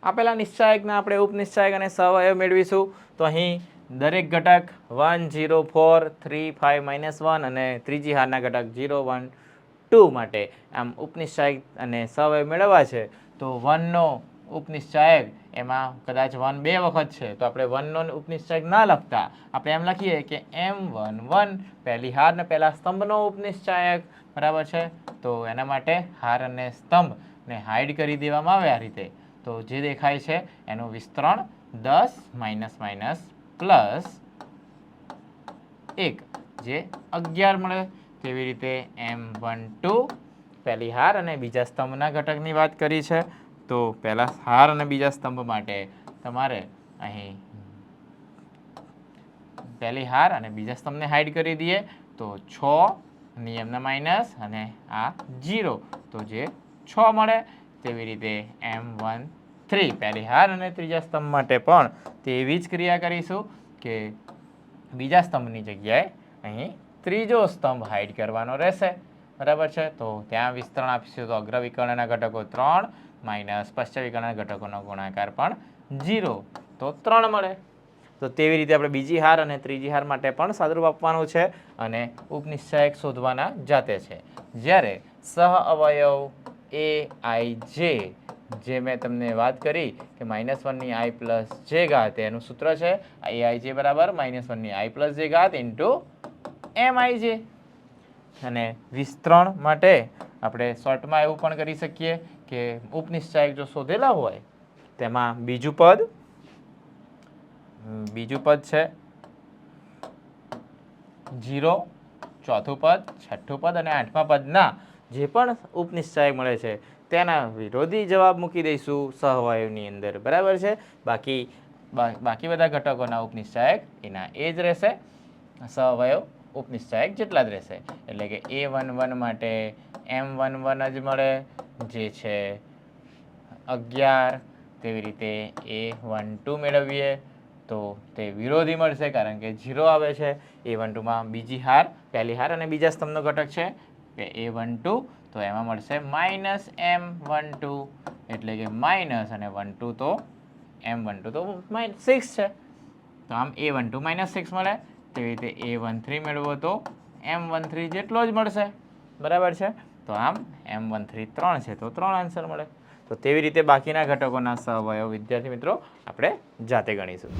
આપેલા નિશ્ચાયકના આપણે ઉપનિશ્ચાયક અને સહઅવયવ મેળવીશું. તો અહીં દરેક ઘટક 1 0 4 3 5 -1 અને ત્રીજી હારના ઘટક 0 1 2 માટે આમ ઉપનિશ્ચાયક અને સહઅવયવ મેળવવા છે. તો 1 નો ઉપનિશ્ચાયક એમાં કદાચ 1 બે વખત છે તો આપણે 1 નો ઉપનિશ્ચાયક ના લખતા આપણે એમ લખીએ કે M11 પહેલી હાર ને પહેલા સ્તંભનો ઉપનિશ્ચાયક, બરાબર છે. તો એના માટે હાર અને સ્તંભને હાઈડ કરી દેવામાં આવે આ રીતે. તો જે દેખાય છે એનું વિસ્તરણ 10 પ્લસ 1 જે 11 મળે. તેવી રીતે M12 પહેલી હાર અને બીજા સ્તંભના ઘટકની વાત કરી છે. તો પહેલા હાર અને બીજા સ્તંભ માટે તમારે અહીં પહેલી હાર અને બીજા સ્તંભને હાઈડ કરી દઈએ તો 6 નિયમના માઇનસ અને આ 0 તો જે 6 મળે. તેવી રીતે M13 પહેલી હાર અને ત્રીજા સ્તંભ માટે પણ તેવી જ ક્રિયા કરીશું કે બીજા સ્તંભની જગ્યાએ અહીં ત્રીજો સ્તંભ હાઈડ કરવાનો રહેશે, બરાબર છે. તો ત્યાં વિસ્તરણ આપીશું તો અગ્ર વિકર્ણના ઘટકો 3 માઇનસ પશ્ચ વિકર્ણના ઘટકોનો ગુણાકાર પણ 0 તો 3 મળે. તો તેવી રીતે આપણે બીજી હાર અને ત્રીજી હાર માટે પણ સાદુરૂપ આપવાનું છે અને ઉપનિશ્ચાયક શોધવાના જાતે છે. જ્યારે સહઅવયવ AIJ જે મેં તમને વાત કરી કે -1 ની I પ્લસ j ઘાત એનું સૂત્ર છે AIJ બરાબર -1 ની I પ્લસ j ઘાત ઇન્ટુ MIJ. અને વિસ્તરણ માટે આપણે શોર્ટમાં એવું પણ કરી શકીએ કે ઉપનિશ્ચાયક જો શોધેલા હોય તેમાં બીજું પદ છે 0, ચોથું પદ, છઠ્ઠું પદ અને આઠમા પદના જે પણ ઉપનિશ્ચાયક મળે છે તેના વિરોધી જવાબ મૂકી દઈશું સહઅવયવની અંદર, બરાબર છે. બાકી બધા ઘટકોના ઉપનિશ્ચાયક એના એ જ રહેશે, સહઅવયવ ઉપનિશ્ચાયક જેટલા જ રહેશે. એટલે કે A11 માટે M11 જ મળે જે છે 11. તેવી રીતે A12 મેળવીએ તો તે વિરોધી મળશે કારણ કે 0 આવે છે. A12માં બીજી હાર, પહેલી હાર અને બીજા સ્તંભનો ઘટક છે કે A12 તો એમાં મળશે -M12 એટલે કે માઇનસ અને 12 તો M12 તો -6 છે તો આમ A12 -6 મળે. તેવી રીતે A13 મેળવો તો M13 જેટલો જ મળશે, બરાબર છે. તો આમ M13 3 છે તો 3 આન્સર મળે. તો તેવી રીતે બાકીના ઘટકોના સહઅવયવ વિદ્યાર્થી મિત્રો આપણે જાતે ગણીશું.